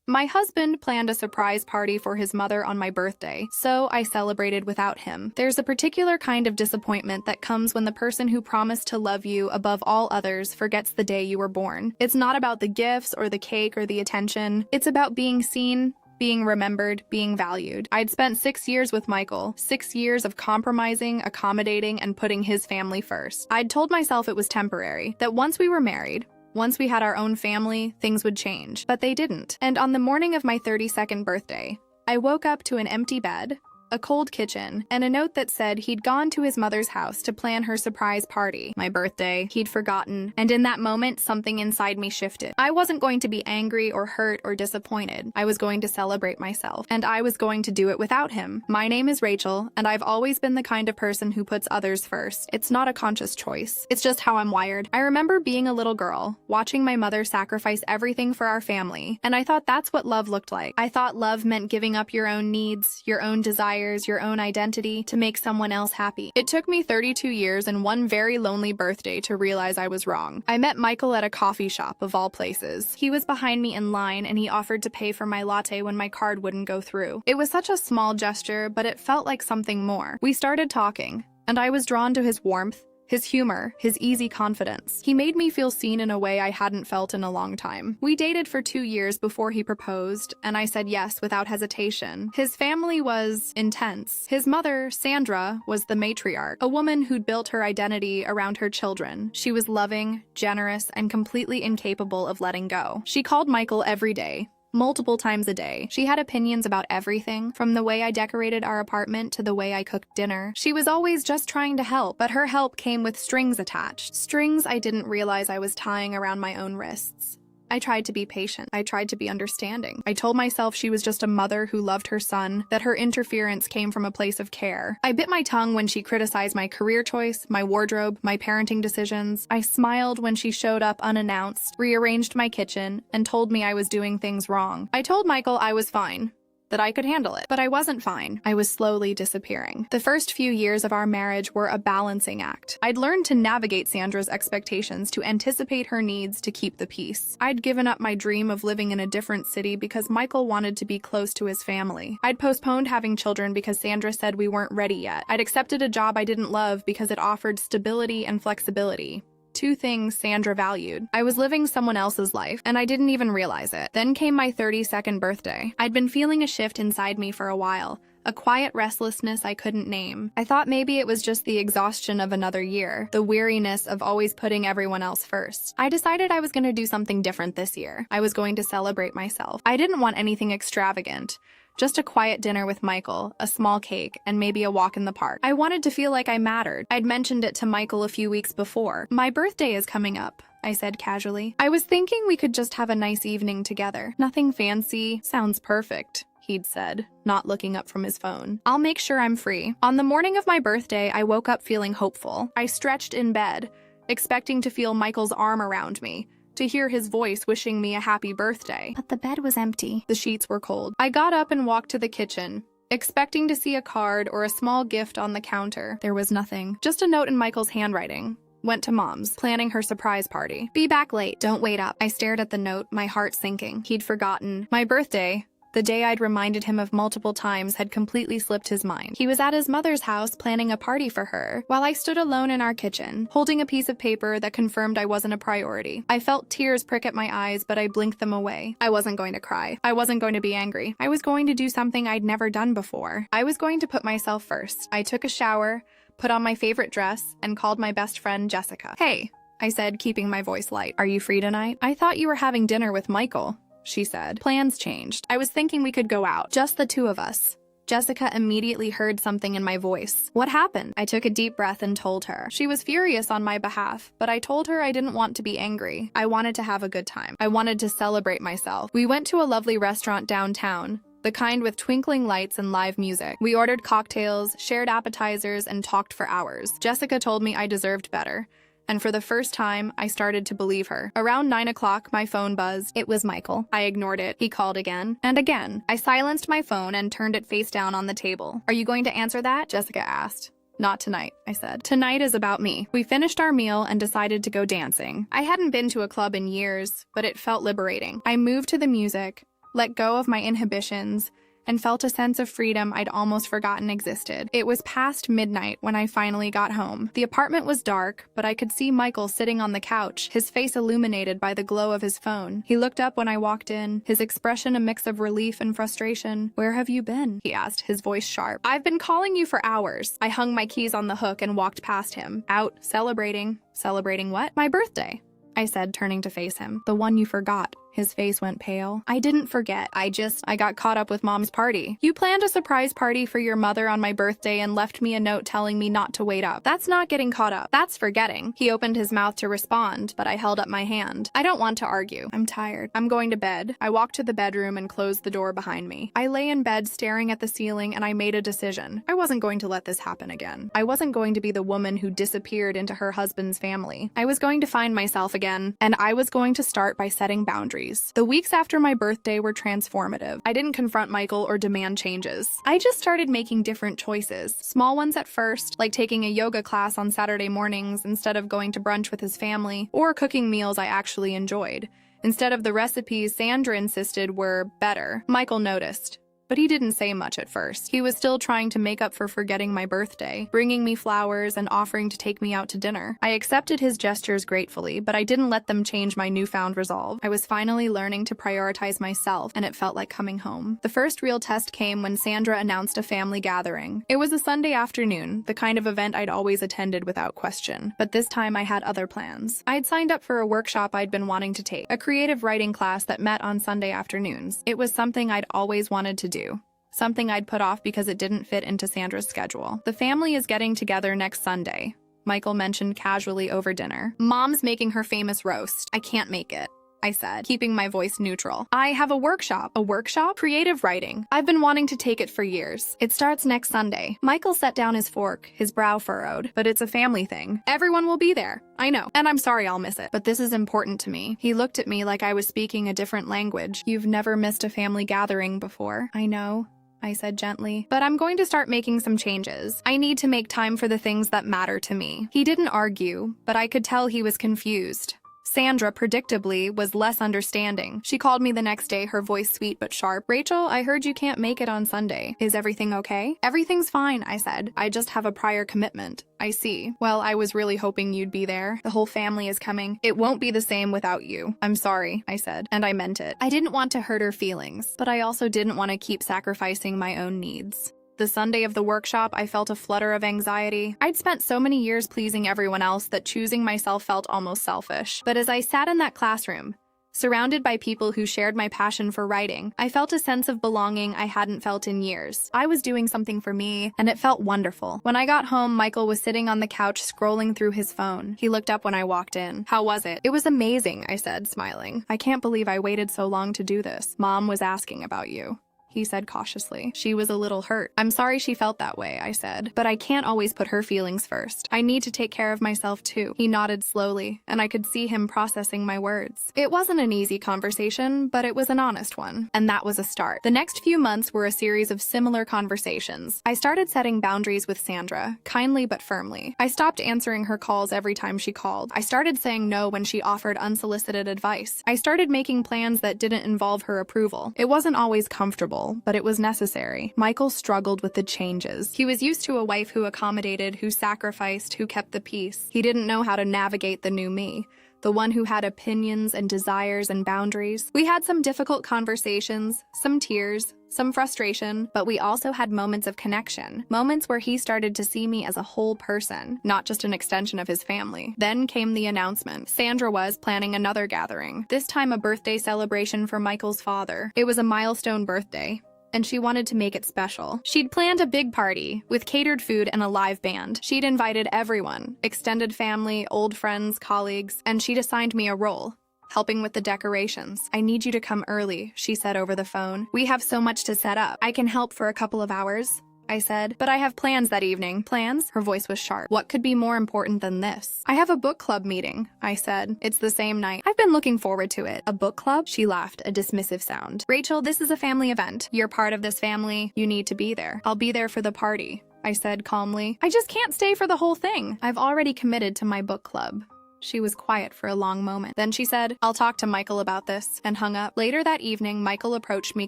My husband planned a surprise party for his mother on my birthday, so I celebrated without him. There's a particular kind of disappointment that comes when the person who promised to love you above all others forgets the day you were born. It's not about the gifts or the cake or the attention. It's about being seen, being remembered, being valued. I'd spent 6 years with Michael, 6 years of compromising, accommodating, and putting his family first. I'd told myself it was temporary, that once we were married, once we had our own family, things would change. But they didn't. And on the morning of my 32nd birthday, I woke up to an empty bed, a cold kitchen, and a note that said he'd gone to his mother's house to plan her surprise party. My birthday, he'd forgotten, and in that moment, something inside me shifted. I wasn't going to be angry or hurt or disappointed. I was going to celebrate myself, and I was going to do it without him. My name is Rachel, and I've always been the kind of person who puts others first. It's not a conscious choice. It's just how I'm wired. I remember being a little girl, watching my mother sacrifice everything for our family, and I thought that's what love looked like. I thought love meant giving up your own needs, your own desires, your own identity to make someone else happy. It took me 32 years and one very lonely birthday to realize I was wrong. I met Michael at a coffee shop, of all places. He was behind me in line and he offered to pay for my latte when my card wouldn't go through. It was such a small gesture, but it felt like something more. We started talking, and I was drawn to his warmth, his humor, his easy confidence. He made me feel seen in a way I hadn't felt in a long time. We dated for 2 years before he proposed, and I said yes without hesitation. His family was intense. His mother, Sandra, was the matriarch, a woman who'd built her identity around her children. She was loving, generous, and completely incapable of letting go. She called Michael every day, multiple times a day. She had opinions about everything, from the way I decorated our apartment to the way I cooked dinner. She was always just trying to help, but her help came with strings attached. Strings I didn't realize I was tying around my own wrists. I tried to be patient. I tried to be understanding. I told myself she was just a mother who loved her son, that her interference came from a place of care. I bit my tongue when she criticized my career choice, my wardrobe, my parenting decisions. I smiled when she showed up unannounced, rearranged my kitchen, and told me I was doing things wrong. I told Michael I was fine, that I could handle it. But I wasn't fine. I was slowly disappearing. The first few years of our marriage were a balancing act. I'd learned to navigate Sandra's expectations, to anticipate her needs, to keep the peace. I'd given up my dream of living in a different city because Michael wanted to be close to his family. I'd postponed having children because Sandra said we weren't ready yet. I'd accepted a job I didn't love because it offered stability and flexibility. 2 things Sandra valued. I was living someone else's life, and I didn't even realize it. Then came my 32nd birthday. I'd been feeling a shift inside me for a while, a quiet restlessness I couldn't name. I thought maybe it was just the exhaustion of another year, the weariness of always putting everyone else first. I decided I was going to do something different this year. I was going to celebrate myself. I didn't want anything extravagant. Just a quiet dinner with Michael, a small cake, and maybe a walk in the park. I wanted to feel like I mattered. I'd mentioned it to Michael a few weeks before. My birthday is coming up, I said casually. I was thinking we could just have a nice evening together. Nothing fancy. Sounds perfect, he'd said, not looking up from his phone. I'll make sure I'm free. On the morning of my birthday, I woke up feeling hopeful. I stretched in bed, expecting to feel Michael's arm around me, to hear his voice wishing me a happy birthday. But the bed was empty. The sheets were cold. I got up and walked to the kitchen, expecting to see a card or a small gift on the counter. There was nothing. Just a note in Michael's handwriting. Went to Mom's, planning her surprise party. Be back late. Don't wait up. I stared at the note, my heart sinking. He'd forgotten. My birthday, the day I'd reminded him of multiple times, had completely slipped his mind. He was at his mother's house planning a party for her, while I stood alone in our kitchen, holding a piece of paper that confirmed I wasn't a priority. I felt tears prick at my eyes, but I blinked them away. I wasn't going to cry. I wasn't going to be angry. I was going to do something I'd never done before. I was going to put myself first. I took a shower, put on my favorite dress, and called my best friend, Jessica. Hey, I said, keeping my voice light. Are you free tonight? I thought you were having dinner with Michael, she said. Plans changed. I was thinking we could go out, just the 2 of us. Jessica immediately heard something in my voice. What happened? I took a deep breath and told her. She was furious on my behalf, but I told her I didn't want to be angry. I wanted to have a good time. I wanted to celebrate myself. We went to a lovely restaurant downtown, the kind with twinkling lights and live music. We ordered cocktails, shared appetizers, and talked for hours. Jessica told me I deserved better, and for the first time, I started to believe her. Around 9 o'clock, my phone buzzed. It was Michael. I ignored it. He called again and again. I silenced my phone and turned it face down on the table. Are you going to answer that? Jessica asked. Not tonight, I said. Tonight is about me. We finished our meal and decided to go dancing. I hadn't been to a club in years, but it felt liberating. I moved to the music, let go of my inhibitions, and felt a sense of freedom I'd almost forgotten existed. It was past midnight when I finally got home. The apartment was dark, but I could see Michael sitting on the couch, his face illuminated by the glow of his phone. He looked up when I walked in, his expression a mix of relief and frustration. "Where have you been?" he asked, his voice sharp. "I've been calling you for hours." I hung my keys on the hook and walked past him. "Out, celebrating." "Celebrating what?" "My birthday," I said, turning to face him. "The one you forgot." His face went pale. "I didn't forget. I got caught up with Mom's party." "You planned a surprise party for your mother on my birthday and left me a note telling me not to wait up. That's not getting caught up. That's forgetting." He opened his mouth to respond, but I held up my hand. "I don't want to argue. I'm tired. I'm going to bed." I walked to the bedroom and closed the door behind me. I lay in bed staring at the ceiling, and I made a decision. I wasn't going to let this happen again. I wasn't going to be the woman who disappeared into her husband's family. I was going to find myself again, and I was going to start by setting boundaries. The weeks after my birthday were transformative. I didn't confront Michael or demand changes. I just started making different choices. Small ones at first, like taking a yoga class on Saturday mornings instead of going to brunch with his family, or cooking meals I actually enjoyed, instead of the recipes Sandra insisted were better. Michael noticed, but he didn't say much at first. He was still trying to make up for forgetting my birthday, bringing me flowers and offering to take me out to dinner. I accepted his gestures gratefully, but I didn't let them change my newfound resolve. I was finally learning to prioritize myself, and it felt like coming home. The first real test came when Sandra announced a family gathering. It was a Sunday afternoon, the kind of event I'd always attended without question. But this time I had other plans. I'd signed up for a workshop I'd been wanting to take, a creative writing class that met on Sunday afternoons. It was something I'd always wanted to do. Something I'd put off because it didn't fit into Sandra's schedule. "The family is getting together next Sunday," Michael mentioned casually over dinner. "Mom's making her famous roast. I can't make it," I said, keeping my voice neutral. "I have a workshop." "A workshop?" "Creative writing. I've been wanting to take it for years. It starts next Sunday." Michael set down his fork, his brow furrowed. "But it's a family thing. Everyone will be there. I know, and I'm sorry I'll miss it, but this is important to me." He looked at me like I was speaking a different language. "You've never missed a family gathering before." "I know," I said gently, "but I'm going to start making some changes. I need to make time for the things that matter to me." He didn't argue, but I could tell he was confused. Sandra, predictably, was less understanding. She called me the next day, her voice sweet but sharp. "Rachel, I heard you can't make it on Sunday. Is everything okay?" "Everything's fine," I said. "I just have a prior commitment." "I see. Well, I was really hoping you'd be there. The whole family is coming. It won't be the same without you." "I'm sorry," I said, and I meant it. I didn't want to hurt her feelings, but I also didn't want to keep sacrificing my own needs. The Sunday of the workshop, I felt a flutter of anxiety. I'd spent so many years pleasing everyone else that choosing myself felt almost selfish. But as I sat in that classroom, surrounded by people who shared my passion for writing, I felt a sense of belonging I hadn't felt in years. I was doing something for me, and it felt wonderful. When I got home, Michael was sitting on the couch scrolling through his phone. He looked up when I walked in. "How was it?" "It was amazing," I said, smiling. "I can't believe I waited so long to do this." "Mom was asking about you," he said cautiously. She was a little hurt. "I'm sorry she felt that way," I said, "but I can't always put her feelings first. I need to take care of myself too." He nodded slowly, and I could see him processing my words. It wasn't an easy conversation, but it was an honest one, and that was a start. The next few months were a series of similar conversations. I started setting boundaries with Sandra, kindly but firmly. I stopped answering her calls every time she called. I started saying no when she offered unsolicited advice. I started making plans that didn't involve her approval. It wasn't always comfortable, but it was necessary. Michael struggled with the changes. He was used to a wife who accommodated, who sacrificed, who kept the peace. He didn't know how to navigate the new me, the one who had opinions and desires and boundaries. We had some difficult conversations, some tears, some frustration, but we also had moments of connection, moments where he started to see me as a whole person, not just an extension of his family. Then came the announcement. Sandra was planning another gathering, this time a birthday celebration for Michael's father. It was a milestone birthday, and she wanted to make it special. She'd planned a big party with catered food and a live band. She'd invited everyone, extended family, old friends, colleagues, and she'd assigned me a role, helping with the decorations. "I need you to come early," she said over the phone. "We have so much to set up. I can help for a couple of hours," I said. "But I have plans that evening." "Plans?" Her voice was sharp. "What could be more important than this?" "I have a book club meeting," I said. "It's the same night. I've been looking forward to it." "A book club?" She laughed, a dismissive sound. "Rachel, this is a family event. You're part of this family. You need to be there." "I'll be there for the party," I said calmly. "I just can't stay for the whole thing. I've already committed to my book club." She was quiet for a long moment. Then she said, "I'll talk to Michael about this," and hung up. Later that evening, Michael approached me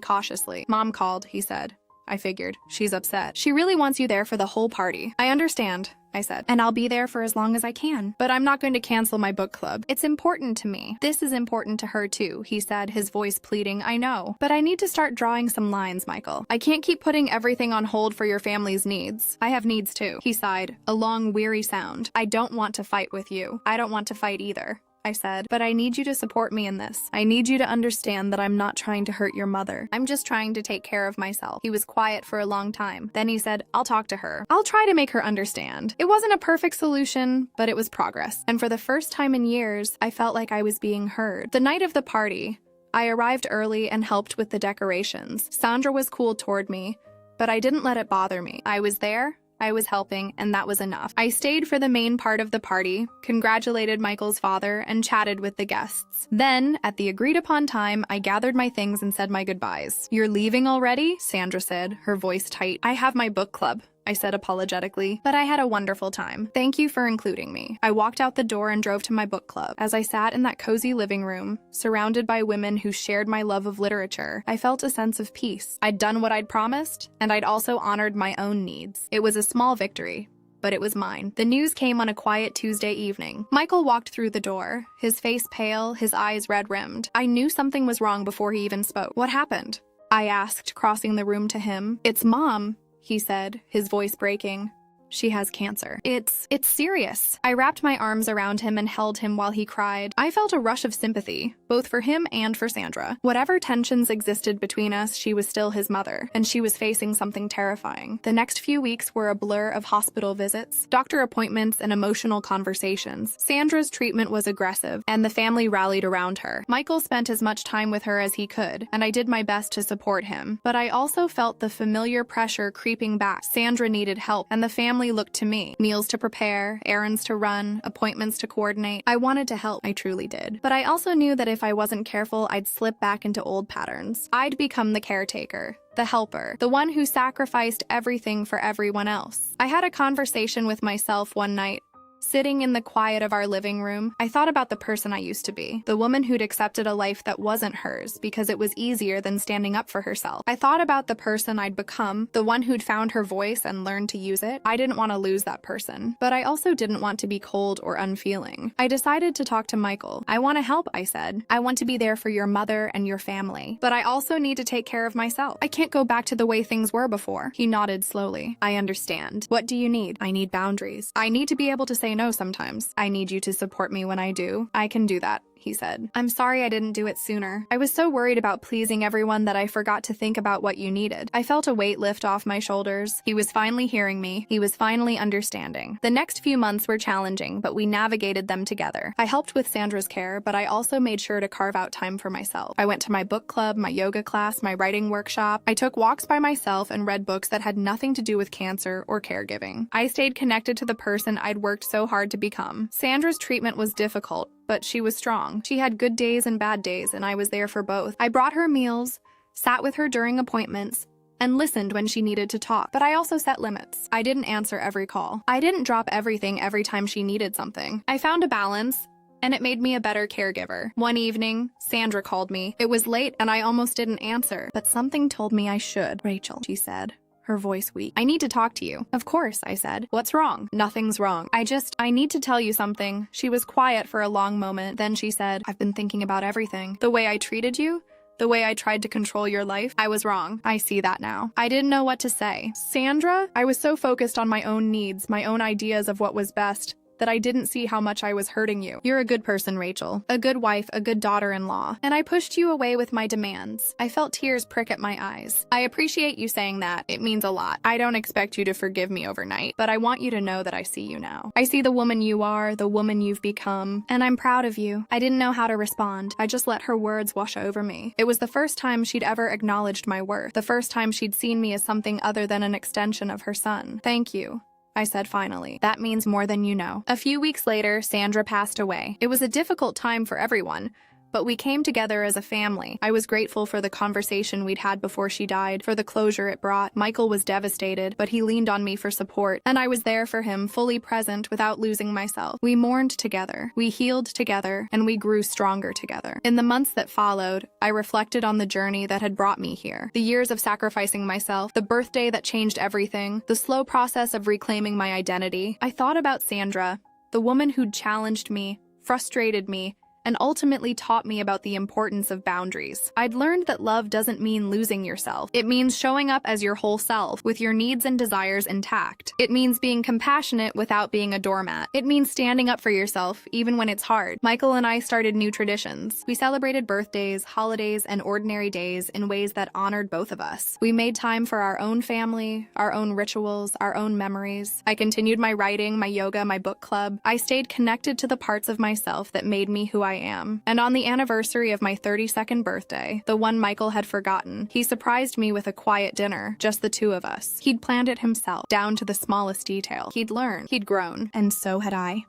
cautiously. "Mom called," he said. I figured. She's upset. "She really wants you there for the whole party." "I understand," I said, "and I'll be there for as long as I can. But I'm not going to cancel my book club. It's important to me. This is important to her too," he said, his voice pleading. "I know. But I need to start drawing some lines, Michael. I can't keep putting everything on hold for your family's needs. I have needs too." He sighed, a long, weary sound. "I don't want to fight with you. I don't want to fight either," I said, "but I need you to support me in this. I need you to understand that I'm not trying to hurt your mother. I'm just trying to take care of myself." He was quiet for a long time. Then he said, "I'll talk to her. I'll try to make her understand." It wasn't a perfect solution, but it was progress. And for the first time in years, I felt like I was being heard. The night of the party, I arrived early and helped with the decorations. Sandra was cool toward me, but I didn't let it bother me. I was there, I was helping, and that was enough. I stayed for the main part of the party, congratulated Michael's father, and chatted with the guests. Then, at the agreed-upon time, I gathered my things and said my goodbyes. "You're leaving already?" Sandra said, her voice tight. "I have my book club," I said apologetically, "but I had a wonderful time. Thank you for including me." I walked out the door and drove to my book club. As I sat in that cozy living room, surrounded by women who shared my love of literature, I felt a sense of peace. I'd done what I'd promised, and I'd also honored my own needs. It was a small victory, but it was mine. The news came on a quiet Tuesday evening. Michael walked through the door, his face pale, his eyes red-rimmed. I knew something was wrong before he even spoke. "What happened?" I asked, crossing the room to him. "It's Mom," he said, his voice breaking. "She has cancer. It's serious." I wrapped my arms around him and held him while he cried. I felt a rush of sympathy, both for him and for Sandra. Whatever tensions existed between us, she was still his mother, and she was facing something terrifying. The next few weeks were a blur of hospital visits, doctor appointments, and emotional conversations. Sandra's treatment was aggressive, and the family rallied around her. Michael spent as much time with her as he could, and I did my best to support him. But I also felt the familiar pressure creeping back. Sandra needed help, and the family looked to me. Meals to prepare, errands to run, appointments to coordinate. I wanted to help, I truly did. But I also knew that if I wasn't careful, I'd slip back into old patterns. I'd become the caretaker, the helper, the one who sacrificed everything for everyone else. I had a conversation with myself one night. Sitting in the quiet of our living room, I thought about the person I used to be, the woman who'd accepted a life that wasn't hers because it was easier than standing up for herself. I thought about the person I'd become, the one who'd found her voice and learned to use it. I didn't want to lose that person, but I also didn't want to be cold or unfeeling. I decided to talk to Michael. "I want to help," I said. "I want to be there for your mother and your family, but I also need to take care of myself. I can't go back to the way things were before." He nodded slowly. "I understand. What do you need?" "I need boundaries. I need to be able to say no sometimes. I need you to support me when I do. I can do that," he said. "I'm sorry I didn't do it sooner. I was so worried about pleasing everyone that I forgot to think about what you needed." I felt a weight lift off my shoulders. He was finally hearing me. He was finally understanding. The next few months were challenging, but we navigated them together. I helped with Sandra's care, but I also made sure to carve out time for myself. I went to my book club, my yoga class, my writing workshop. I took walks by myself and read books that had nothing to do with cancer or caregiving. I stayed connected to the person I'd worked so hard to become. Sandra's treatment was difficult, but she was strong. She had good days and bad days, and I was there for both. I brought her meals, sat with her during appointments, and listened when she needed to talk. But I also set limits. I didn't answer every call. I didn't drop everything every time she needed something. I found a balance, and it made me a better caregiver. One evening, Sandra called me. It was late, and I almost didn't answer, but something told me I should. "Rachel," she said, her voice weak, "I need to talk to you." "Of course," I said. "What's wrong?" "Nothing's wrong. I need to tell you something." She was quiet for a long moment. Then she said, "I've been thinking about everything. The way I treated you, the way I tried to control your life. I was wrong. I see that now." I didn't know what to say. "Sandra?" I was so focused on my own needs, my own ideas of what was best, that I didn't see how much I was hurting you. "You're a good person, Rachel. A good wife, a good daughter-in-law. And I pushed you away with my demands." I felt tears prick at my eyes. "I appreciate you saying that. It means a lot. I don't expect you to forgive me overnight, but I want you to know that I see you now. I see the woman you are, the woman you've become, and I'm proud of you." I didn't know how to respond. I just let her words wash over me. It was the first time she'd ever acknowledged my worth, the first time she'd seen me as something other than an extension of her son. "Thank you," I said finally. "That means more than you know." A few weeks later, Sandra passed away. It was a difficult time for everyone, But we came together as a family. I was grateful for the conversation we'd had before she died, for the closure it brought. Michael was devastated, but he leaned on me for support, and I was there for him, fully present without losing myself. We mourned together, we healed together, and we grew stronger together. In the months that followed, I reflected on the journey that had brought me here. The years of sacrificing myself, the birthday that changed everything, the slow process of reclaiming my identity. I thought about Sandra, the woman who'd challenged me, frustrated me, and ultimately taught me about the importance of boundaries. I'd learned that love doesn't mean losing yourself. It means showing up as your whole self, with your needs and desires intact. It means being compassionate without being a doormat. It means standing up for yourself, even when it's hard. Michael and I started new traditions. We celebrated birthdays, holidays, and ordinary days in ways that honored both of us. We made time for our own family, our own rituals, our own memories. I continued my writing, my yoga, my book club. I stayed connected to the parts of myself that made me who I am. And on the anniversary of my 32nd birthday, the one Michael had forgotten, he surprised me with a quiet dinner, just the two of us. He'd planned it himself, down to the smallest detail. He'd learned, he'd grown, and so had I.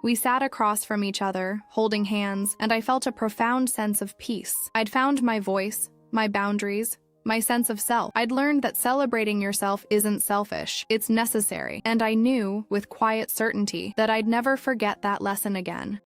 We sat across from each other, holding hands, and I felt a profound sense of peace. I'd found my voice, my boundaries, my sense of self. I'd learned that celebrating yourself isn't selfish, it's necessary, and I knew, with quiet certainty, that I'd never forget that lesson again.